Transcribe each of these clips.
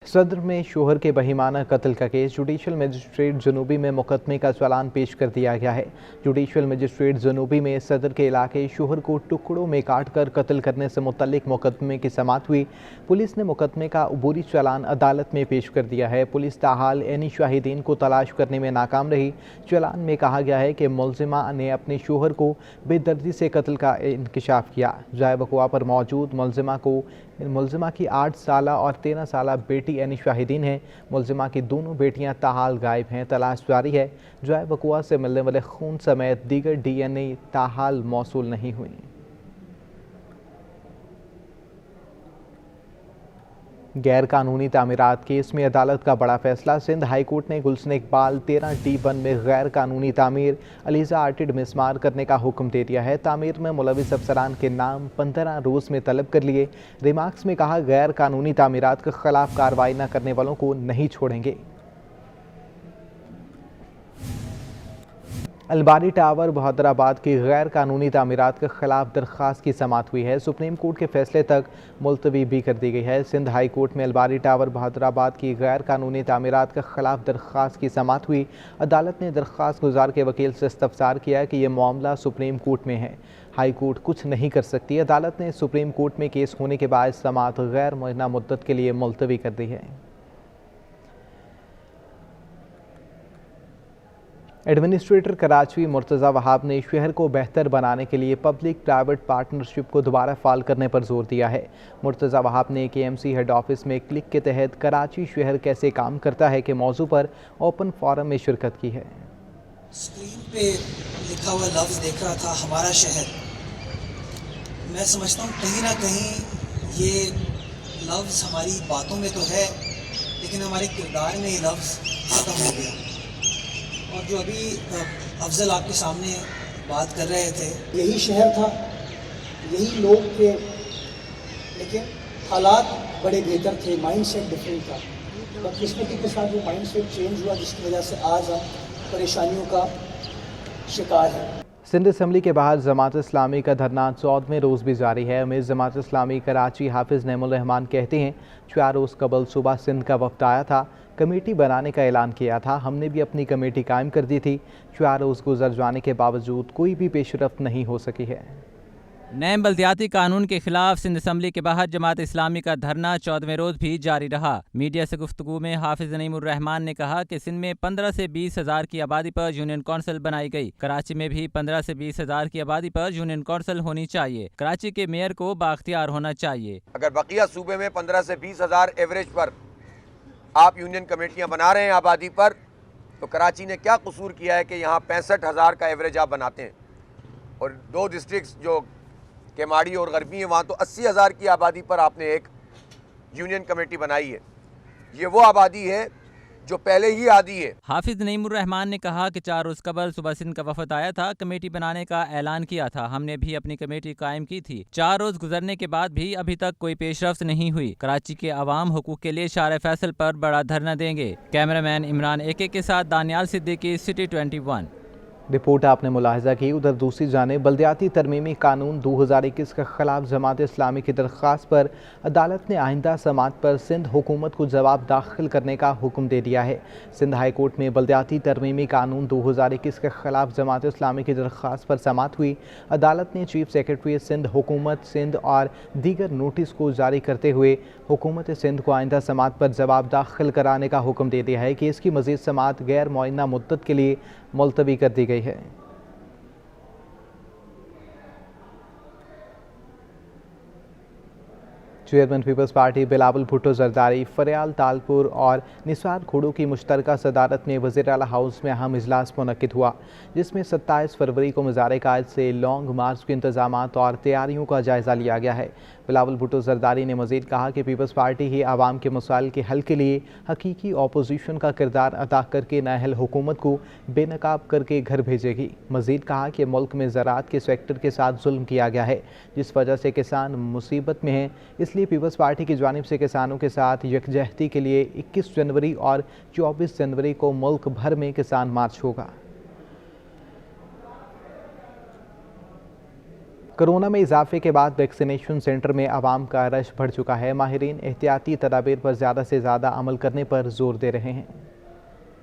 सदर में शोहर के बहिमाना कत्ल का केस जुडिशल मजिस्ट्रेट जनूबी में मुकदमे का चालान पेश कर दिया गया है। जुडिशल मजिस्ट्रेट जनूबी में सदर के इलाके शोहर को टुकड़ों में काटकर कत्ल करने से मुतल्लिक मुकदमे की समाअत हुई। पुलिस ने मुकदमे का अबूरी चालान अदालत में पेश कर दिया है। पुलिस ताहाल एनी शाहिदीन को तलाश करने में नाकाम रही। चालान में कहा गया है कि मुलजिमा ने अपने शोहर को बेदर्दी से कत्ल का इंकशाफ किया। जाए वक़वा पर मौजूद मुलजिमा की 8 साला और 13 साला बेटी एनी शाहिदीन है। मुलजिमा की दोनों बेटियां ताहाल गायब हैं। तलाश जारी है। जाए वक़वा से मिलने वाले खून समेत दीगर DNA ताहाल मौसूल नहीं हुई। गैर कानूनी तामीरात केस में अदालत का बड़ा फैसला। सिंध हाई कोर्ट ने गुलशन इकबाल 13D1 में गैर कानूनी तामीर अलीजा आर्टिड मिसमार करने का हुक्म दे दिया है। तामीर में मुलविस अफसरान के नाम 15 रोज़ में तलब कर लिए। रिमार्क्स में कहा, गैर कानूनी तामीरात के खिलाफ कार्रवाई न करने वालों को नहीं छोड़ेंगे। अलबारी टावर बहादुराबाद की गैर कानूनी तामीरात के खिलाफ दरख्वास्त की समाअत हुई है। सुप्रीम कोर्ट के फैसले तक मुलतवी भी कर दी गई है। सिंध हाई कोर्ट में अलबारी टावर बहादुराबाद की गैर कानूनी तामीरात के खिलाफ दरख्वास्त की समाअत हुई। अदालत ने दरख्वास्त गुजार के वकील से इस्तफसार किया कि यह मामला सुप्रीम कोर्ट में है, हाई कोर्ट कुछ नहीं कर सकती। अदालत ने सुप्रीम कोर्ट में केस होने के बाद समाअत गैर मुअय्यना मुद्दत के लिए मुलतवी कर दी है। एडमिनिस्ट्रेटर कराची मुर्तज़ा वहाब ने शहर को बेहतर बनाने के लिए पब्लिक प्राइवेट पार्टनरशिप को दोबारा फाल करने पर जोर दिया है। मुर्तज़ा वहाब ने KMC हेड ऑफिस में क्लिक के तहत कराची शहर कैसे काम करता है के मौजू पर ओपन फोरम में शिरकत की है। स्क्रीन पे लिखा हुआ लफ्ज़ देख रहा था, हमारा शहर। मैं समझता हूँ कहीं ना कहीं ये लफ्ज़ हमारी बातों में तो है, लेकिन हमारे किरदार में ये लफ्ज़ ख़त्म हो गया। और जो अभी अफजल आपके सामने बात कर रहे थे, यही शहर था, यही लोग थे, लेकिन हालात बड़े बेहतर थे, माइंडसेट डिफरेंट था। बदकिस्मती के साथ वो माइंडसेट चेंज हुआ, जिसकी वजह से आज हम परेशानियों का शिकार है। सिंध असम्बली के बाहर जमात इस्लामी का धरना 14वें रोज़ भी जारी है। अमीर जमात इस्लामी कराची हाफिज़ नईमुल रहमान कहते हैं, 4 रोज़ कबल सुबह सिंध का वफ्द आया था, कमेटी बनाने का ऐलान किया था। हमने भी अपनी कमेटी कायम कर दी थी। 4 रोज़ गुजर जाने के बावजूद कोई भी पेशरफ्त नहीं हो सकी है। नए बल्दियाती कानून के खिलाफ सिंध असम्बली के बाहर जमात इस्लामी का धरना 14वें रोज भी जारी रहा। मीडिया से गुफ्तगू में हाफिज नईमुर रहमान ने कहा कि सिंध में 15 से 20 हज़ार की आबादी पर यूनियन कौंसिल बनाई गई। कराची में भी 15 से 20 हज़ार की आबादी पर यूनियन कौंसिल होनी चाहिए। कराची के मेयर को बाख्तियार होना चाहिए। अगर बकिया सूबे में 15 से 20 हज़ार एवरेज पर आप यूनियन कमेटियां बना रहे हैं आबादी पर, तो कराची ने क्या कसूर किया है कि यहाँ 65 हज़ार का एवरेज आप बनाते हैं। और 2 डिस्ट्रिक्ट्स जो केमाड़ी और गरबी है, वहाँ तो 80 हज़ार की आबादी पर आपने एक यूनियन कमेटी बनाई है। ये वो आबादी है जो पहले ही आदी है। हाफिज नईमुर रहमान ने कहा कि 4 रोज कबल सुबह सिंध का वफद आया था, कमेटी बनाने का ऐलान किया था। हमने भी अपनी कमेटी कायम की थी। 4 रोज गुजरने के बाद भी अभी तक कोई पेशरफ्त नहीं हुई। कराची के अवाम हुकूक के लिए शार फैसल पर बड़ा धरना देंगे। कैमरामैन इमरान AK के साथ दानियाल सिद्दीकी, सिटी 21। रिपोर्ट आपने मुलाहिजा की। उधर दूसरी जानिब बल्दियाती तरमीमी कानून 2021 के खिलाफ जमात इस्लामी की दरख्वास्त पर अदालत ने आइंदा समाअत पर सिंध हुकूमत को जवाब दाखिल करने का हुक्म दे दिया है। सिंध हाई कोर्ट में बल्दियाती तरमीमी कानून 2021 के खिलाफ जमात इस्लामी की दरख्वास्त पर समाअत हुई। अदालत ने चीफ सेक्रेटरी सिंध, हुकूमत सिंध और दीगर नोटिस को जारी करते हुए हुकूमत सिंध को आइंदा समाअत पर जवाब दाखिल कराने का हुक्म दे दिया है कि इसकी मज़ीद समाअत गैर मुअय्यना मुद्दत के लिए मुलतवी कर दी गई है। Chairman people's party Bilawal Bhutto Zardari, Faryal Talpur और निसार खोड़ू की मुश्तरका सदारत में वज़ीर आला हाउस में अहम इजलास मुनक्किद हुआ, जिसमें 27 फरवरी को मज़ार कायद से लॉन्ग मार्च के इंतजाम और तैयारियों का जायज़ा लिया गया है। बिलावल भुट्टो जरदारी ने मज़ीद कहा कि पीपल्स पार्टी ही आवाम के मसाइल के हल के लिए हकीकी अपोजिशन का किरदार अदा करके नाअहल हुकूमत को बेनकाब करके घर भेजेगी। मज़ीद कहा कि मुल्क में ज़राअत के सेक्टर के साथ जुल्म किया गया है, जिस वजह से किसान मुसीबत में हैं। इसलिए पीपल्स पार्टी की जानिब से किसानों के साथ यकजहती के लिए 21 जनवरी और 24 जनवरी को मुल्क भर में किसान मार्च होगा। कोरोना में इजाफे के बाद वैक्सीनेशन सेंटर में आवाम का रश बढ़ चुका है। माहिरीन एहतियाती तदाबीर पर ज़्यादा से ज़्यादा अमल करने पर जोर दे रहे हैं।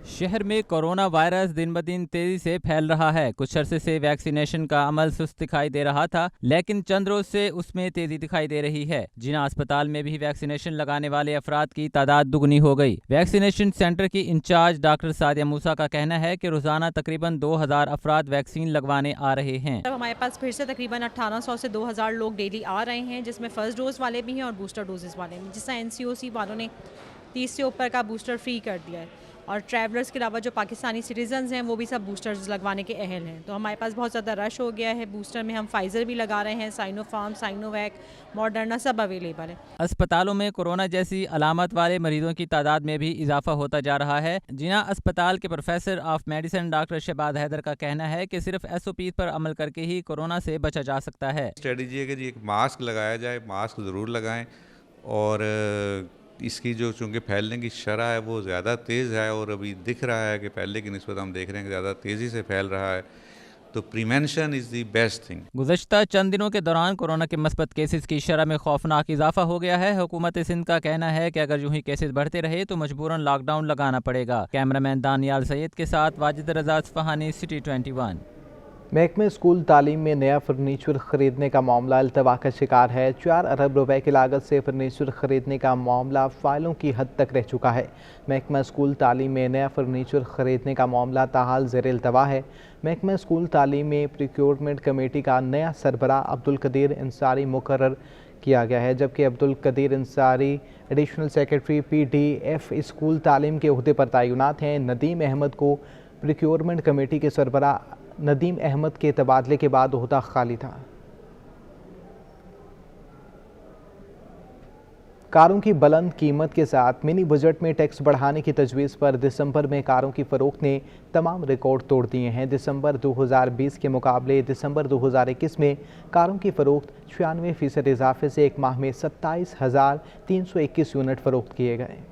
शहर में कोरोना वायरस दिन ब दिन तेजी से फैल रहा है। कुछ अरसे से वैक्सीनेशन का अमल सुस्त दिखाई दे रहा था, लेकिन चंद रोज से उसमें तेजी दिखाई दे रही है। जिना अस्पताल में भी वैक्सीनेशन लगाने वाले अफराद की तादाद दुगनी हो गई। वैक्सीनेशन सेंटर की इंचार्ज डॉक्टर सादिया मूसा का कहना है कि रोजाना तकरीबन 2000 अफराद वैक्सीन लगवाने आ रहे हैं। हमारे पास फिर से तकरीबन 1800 से 2000 लोग डेली आ रहे हैं, जिसमें फर्स्ट डोज वाले भी हैं और बूस्टर डोजेस वाले भी। जिससे NCOC वालों ने 30 से ऊपर का बूस्टर फ्री कर दिया है और ट्रैवलर्स के अलावा जो पाकिस्तानी सिटीजन्स हैं वो भी सब बूस्टर्स लगवाने के अहल हैं। तो हमारे पास बहुत ज़्यादा रश हो गया है। बूस्टर में हम फाइज़र भी लगा रहे हैं, साइनोफार्म, साइनोवैक, मॉडर्ना सब अवेलेबल है। अस्पतालों में कोरोना जैसी अलामत वाले मरीजों की तादाद में भी इजाफा होता जा रहा है। जिना अस्पताल के professor of medicine doctor Shahbaz Haider का कहना है कि सिर्फ SOP पर अमल करके ही कोरोना से बचा जा सकता है। स्ट्रेटजी है कि जी एक मास्क लगाया जाए, मास्क ज़रूर लगाएं और इसकी जो चूँकि फैलने की शरह है वो ज़्यादा तेज़ है और अभी दिख रहा है कि पहले की निस्बत हम देख रहे हैं कि ज़्यादा तेज़ी से फैल रहा है, तो prevention is the best thing. गुज़श्ता चंद दिनों के दौरान कोरोना के मस्बत केसेस की शरह में खौफनाक इजाफा हो गया है। हुकूमत सिंध का कहना है कि अगर यूं ही केसेस बढ़ते रहे तो मजबूरन लॉकडाउन लगाना पड़ेगा। कैमरामैन दानियाल सैयद के साथ वाजिद रजा असफहानी, सिटी 21। महकमे स्कूल तालीम में नया फर्नीचर खरीदने का मामला अल्तवा का शिकार है। 4 अरब रुपए की लागत से फर्नीचर खरीदने का मामला फाइलों की हद तक रह चुका है। महकमा स्कूल तालीम में नया फर्नीचर खरीदने का मामला ताहाल ज़ेर अल्तवा है। महकमा स्कूल तालीम में प्रोक्योरमेंट कमेटी का नया सरबराह अब्दुल कदीर अंसारी मुकर्रर किया गया है, जबकि Abdul Qadeer Ansari additional secretary PDF school तालीम के ओहदे पर तैनात हैं। नदीम अहमद को प्रोक्योरमेंट कमेटी के सरबराह नदीम अहमद के तबादले के बाद ओहदा खाली था। कारों की बुलंद कीमत के साथ मिनी बजट में टैक्स बढ़ाने की तजवीज़ पर दिसंबर में कारों की फ़रोख्त ने तमाम रिकॉर्ड तोड़ दिए हैं। दिसंबर 2020 के मुकाबले दिसंबर 2021 में कारों की फ़रोख्त 96% इजाफे से एक माह में 27,321 यूनिट फ़रोख्त किए गए।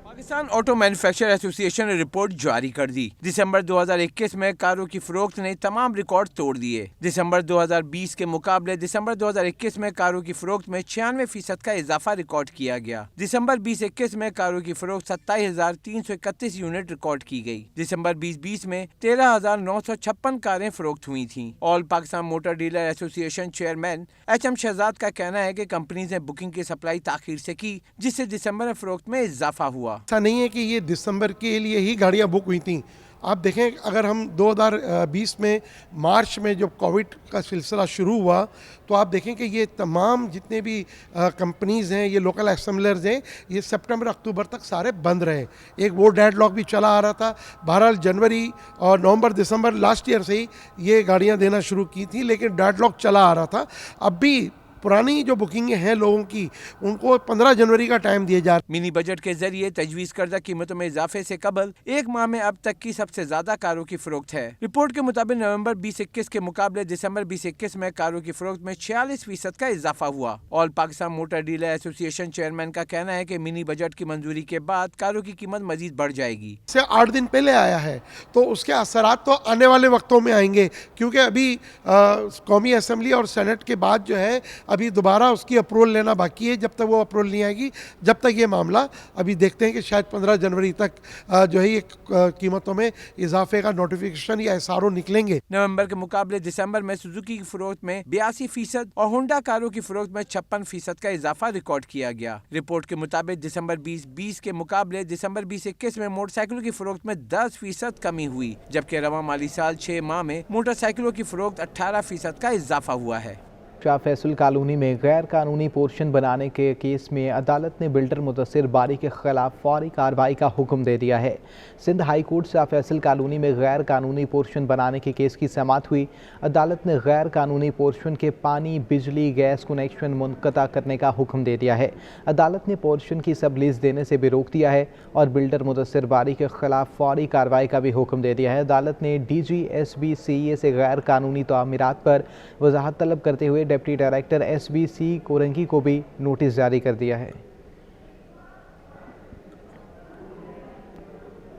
पाकिस्तान ऑटो मैन्युफैक्चरर एसोसिएशन ने रिपोर्ट जारी कर दी। दिसंबर 2021 में कारों की फरोख्त ने तमाम रिकॉर्ड तोड़ दिए। दिसंबर 2020 के मुकाबले दिसंबर 2021 में कारों की फरोख्त में 96% का इजाफा रिकॉर्ड किया गया। दिसंबर 2021 में कारों की फरोख्त 27,331 यूनिट रिकॉर्ड की गई। दिसंबर 2020 में 13,956 कारें फरोख्त हुई थी। All Pakistan motor dealer association chairman HM Shahzad का कहना है कि कंपनीज ने बुकिंग की सप्लाई ताखीर से की, जिससे दिसंबर में फरोख्त में इजाफा हुआ। ऐसा नहीं है कि ये दिसंबर के लिए ही गाड़ियां बुक हुई थी। आप देखें, अगर हम 2020 में मार्च में जब कोविड का सिलसिला शुरू हुआ तो आप देखें कि ये तमाम जितने भी कंपनीज़ हैं, ये लोकल असेंबलर्स हैं, ये सितंबर अक्टूबर तक सारे बंद रहे। एक वो डेडलॉक भी चला आ रहा था। बहरहाल जनवरी और नवंबर दिसंबर लास्ट ईयर से ही ये गाड़ियां देना शुरू की थी, लेकिन डेडलॉक चला आ रहा था। अब भी पुरानी जो बुकिंगें हैं लोगों की, उनको 15 जनवरी का टाइम दिया जा रहा है। मिनी बजट के जरिए तजवीज़ करदा कीमतों में इजाफे से कबल एक माह में अब तक की सबसे ज्यादा कारों की फरोख्त है। रिपोर्ट के मुताबिक नवंबर 2021 के मुकाबले दिसंबर 2021 में कारों की फरोख्त में 46% का इजाफा हुआ। All Pakistan motor dealer association chairman का कहना है कि मिनी बजट की मंजूरी के बाद कारों की कीमत मजीद बढ़ जाएगी। से 8 दिन पहले आया है तो उसके असरात तो आने वाले वक्तों में आएंगे, क्योंकि अभी कौमी असम्बली और सेनेट के बाद जो है अभी दोबारा उसकी अप्रूवल लेना बाकी है। जब तक वो अप्रूवल नहीं आएगी, जब तक ये मामला अभी देखते हैं कि शायद 15 जनवरी तक जो है ये कीमतों में इजाफे का नोटिफिकेशन या SRO निकलेंगे। नवंबर के मुकाबले दिसंबर में सुजुकी की फरोख्त में 82% और होंडा कारों की फरोख्त में 56% का इजाफा रिकॉर्ड किया गया। रिपोर्ट के मुताबिक दिसंबर 2020 के मुकाबले दिसंबर 2021 में मोटरसाइकिलों की फरोख्त में 10% कमी हुई, जबकि रवा माली साल 6 माह में मोटरसाइकिलों की फरोख्त 18% का इजाफा हुआ है। शाह फैसल कॉलोनी में गैर कानूनी पोर्शन बनाने के केस में अदालत ने बिल्डर मुदस्सिर बारी के खिलाफ फौरी कार्रवाई का हुक्म दे दिया है। Sindh high court Shah Faisal colony में गैर कानूनी पोर्शन बनाने के केस की समाअत हुई। अदालत ने गैर कानूनी पोर्शन के पानी, बिजली, गैस कनेक्शन मुनक़ता करने का हुक्म दे दिया है। अदालत ने पोर्शन की सब लीज देने से भी रोक दिया है और बिल्डर मुदस्सिर बारी के खिलाफ फौरी कार्रवाई का भी हुक्म दे दिया है। अदालत ने DG SBCA से गैर कानूनी तामीरात पर वजाहत तलब करते हुए डिप्टी डायरेक्टर SBC कोरंगी को भी नोटिस जारी कर दिया है।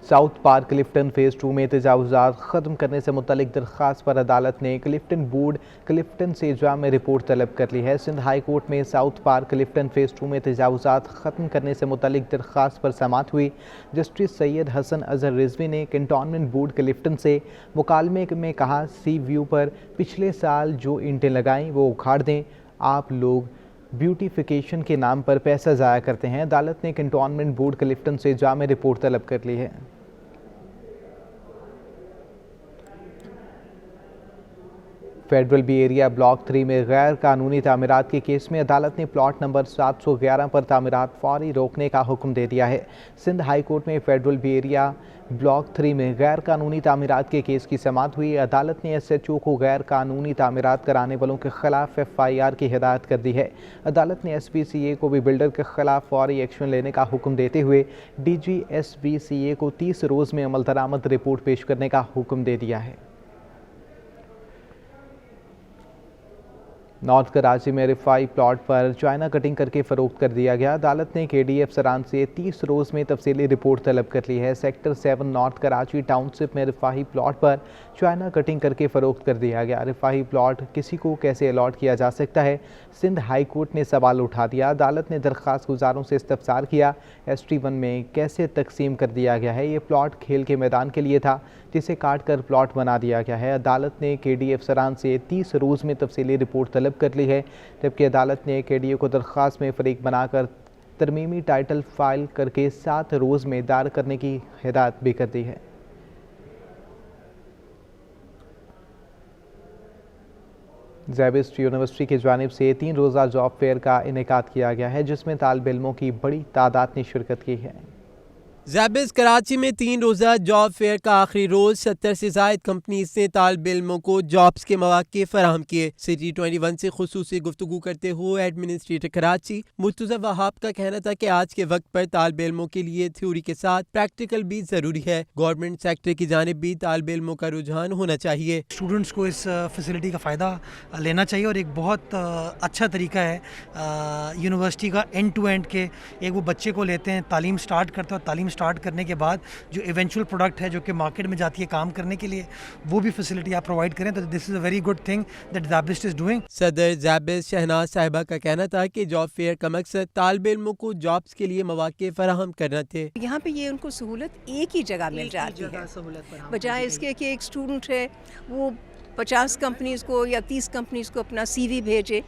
साउथ पार्क क्लिफ्टन फेज़ 2 में तजावुज़ात ख़त्म करने से मुतल्लिक दरख्वास्त पर अदालत ने क्लिफ्टन बोर्ड क्लिफ्टन से जाम रिपोर्ट तलब कर ली है। सिंध हाई कोर्ट में साउथ पार्क क्लिफ्टन फेज़ 2 में तजावुज़ात ख़त्म करने से मुतल्लिक दरख्वास्त पर समाअत हुई। जस्टिस सैयद हसन अजहर रिजवी ने कैंटोनमेंट बोर्ड क्लिफ्टन से मुकालमे में कहा, सी व्यू पर पिछले साल जो ईंटें लगाईं वो उखाड़ दें। आप लोग ब्यूटिफिकेशन के नाम पर पैसा ज़ाया करते हैं। अदालत ने कैंटोनमेंट बोर्ड क्लिफ्टन से जाम रिपोर्ट तलब कर ली है। फेडरल बी एरिया ब्लॉक 3 में गैर कानूनी तामीरात के केस में अदालत ने प्लॉट नंबर 711 पर तामीरात फौरी रोकने का हुक्म दे दिया है। सिंध हाई कोर्ट में फेडरल बी एरिया ब्लॉक 3 में गैर कानूनी तामीरात के केस की समाअत हुई। अदालत ने SHO को गैर कानूनी तामीरात कराने वालों के खिलाफ FIR की हिदायत कर दी है। अदालत ने SBCA को भी बिल्डर के खिलाफ फौरी एक्शन लेने का हुक्म देते हुए DG SBCA को 30 रोज़ में अमल दरामद रिपोर्ट पेश करने का हुक्म दे दिया है। नॉर्थ कराची में रिफाई प्लॉट पर चाइना कटिंग करके फ़रोख्त कर दिया गया। अदालत ने KD अफसरान से 30 रोज़ में तफसीली रिपोर्ट तलब कर ली है। सेक्टर 7 नॉर्थ कराची टाउनशिप में रिफाही प्लॉट पर चाइना कटिंग करके फ़रोख्त कर दिया गया। रिफाही प्लॉट किसी को कैसे अलॉट किया जा सकता है, सिंध हाई कोर्ट ने सवाल उठा दिया। अदालत ने दरख्वास्त गुजारों से इस्तफसार किया, ST1 में कैसे तकसीम कर दिया गया है। ये प्लॉट खेल के मैदान के लिए था जिसे काट कर प्लॉट बना दिया गया है। अदालत ने KD अफसरान से 30 रोज़ में तफसीली रिपोर्ट तलब कर ली है, जबकि अदालत ने KDA को दरख्वास्त में फरीक बनाकर तरमीमी टाइटल फाइल करके 7 रोज़ में दायर करने की हिदायत भी कर दी है। ज़ैबिस्ट यूनिवर्सिटी की जानिब से 3 रोज़ा जॉब फेयर का इनेकाद किया गया है, जिसमें तालिब इल्मों की बड़ी तादाद ने शिरकत की है। ज़ैबिस्ट कराची में 3 रोज़ा जॉब फेयर का आखिरी रोज़ 70 से ज़ायद कंपनीज ने तालिब इल्मों को जॉब्स के मौके फराहम किए। सिटी 21 से खुसूसी गुफ्तगू करते हुए एडमिनिस्ट्रेटर कराची मुर्तज़ा वहाब का कहना था कि आज के वक्त पर तालिब इल्मों के लिए थ्योरी के साथ प्रैक्टिकल भी ज़रूरी है। गवर्नमेंट सेक्टर की जानिब भी तालिब इल्मों का रुझान होना चाहिए। स्टूडेंट्स को इस फैसिलिटी का फ़ायदा लेना चाहिए और एक बहुत अच्छा तरीका है यूनिवर्सिटी का एंड टू एंड के एक वो बच्चे को लेते हैं, तालीम स्टार्ट करते हैं और तालीम स्टार्ट करने के बाद जो इवेंचुअल प्रोडक्ट है जो कि मार्केट में जाती है काम करने के लिए, वो भी फैसिलिटी आप प्रोवाइड करें, तो this is a very good thing that SZABIST is doing. सदर ज़ैबिस्ट शहनाज साहिबा का कहना था कि जॉब फेयर का मकसद तालिब इल्मों को जॉब्स के लिए मौके फराहम करना थे। यहाँ पे ये उनको सहूलत एक ही जगह मिल जाती है, बजाय इसके कि एक स्टूडेंट है वो 50 कंपनीज़ को या 30 कंपनीज़ को अपना CV भेजे,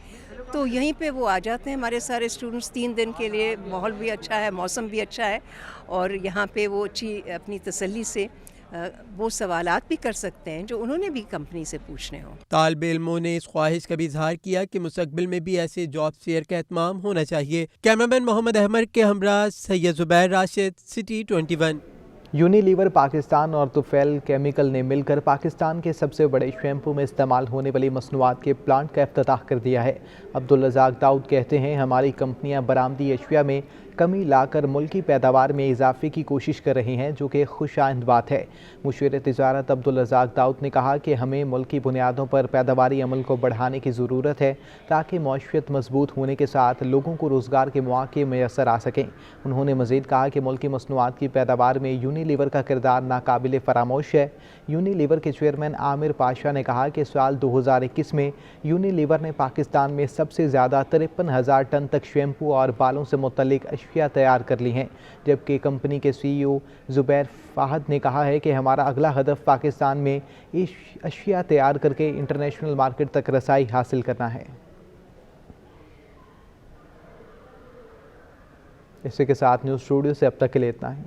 तो यहीं पे वो आ जाते हैं। हमारे सारे स्टूडेंट्स 3 दिन के लिए, माहौल भी अच्छा है, मौसम भी अच्छा है और यहाँ पे वो अच्छी अपनी तसल्ली से वो सवालात भी कर सकते हैं जो उन्होंने भी कंपनी से पूछने हो। तालिब इल्मों ने इस ख्वाहिश का भी इजहार किया कि मुस्तकबिल में भी ऐसे जॉब फेयर का एहतमाम होना चाहिए। कैमरामैन मोहम्मद अहमद के हमरा सैयद जुबैर राशिद, सिटी 21। यूनिलीवर पाकिस्तान और तुफैल केमिकल ने मिलकर पाकिस्तान के सबसे बड़े शैम्पू में इस्तेमाल होने वाली मसनूआत के प्लांट का इफ्तिताह कर दिया है। अब्दुल रज़ाक दाऊद कहते हैं, हमारी कंपनियां बरामदी अशिया में कमी लाकर मुल्की पैदावार में इजाफे की कोशिश कर रही हैं, जो कि खुशाइंद बात है। मुशीर तिजारत अब्दुल रज़ाक दाऊद ने कहा कि हमें मुल्की बुनियादों पर पैदावारी अमल को बढ़ाने की ज़रूरत है ताकि मौशियत मजबूत होने के साथ लोगों को रोज़गार के मौके मैसर आ सकें। उन्होंने मज़ीद कहा कि मुल्की मसनूआत की पैदावार में यूनिलीवर का किरदार नाकाबिल फरामोश है। यूनिलीवर के चेयरमैन आमिर पाशा ने कहा कि साल 2021 में यूनिलीवर ने पाकिस्तान में सबसे ज़्यादा 53,000 टन तक शैम्पू और बालों से मुतल्लिक अशिया तैयार कर ली हैं, जबकि कंपनी के CEO जुबैर फाहद ने कहा है कि हमारा अगला हदफ पाकिस्तान में अशिया तैयार करके इंटरनेशनल मार्केट तक रसाई हासिल करना है। इसी के साथ न्यूज़ स्टूडियो से अब तक के लिए इतना ही।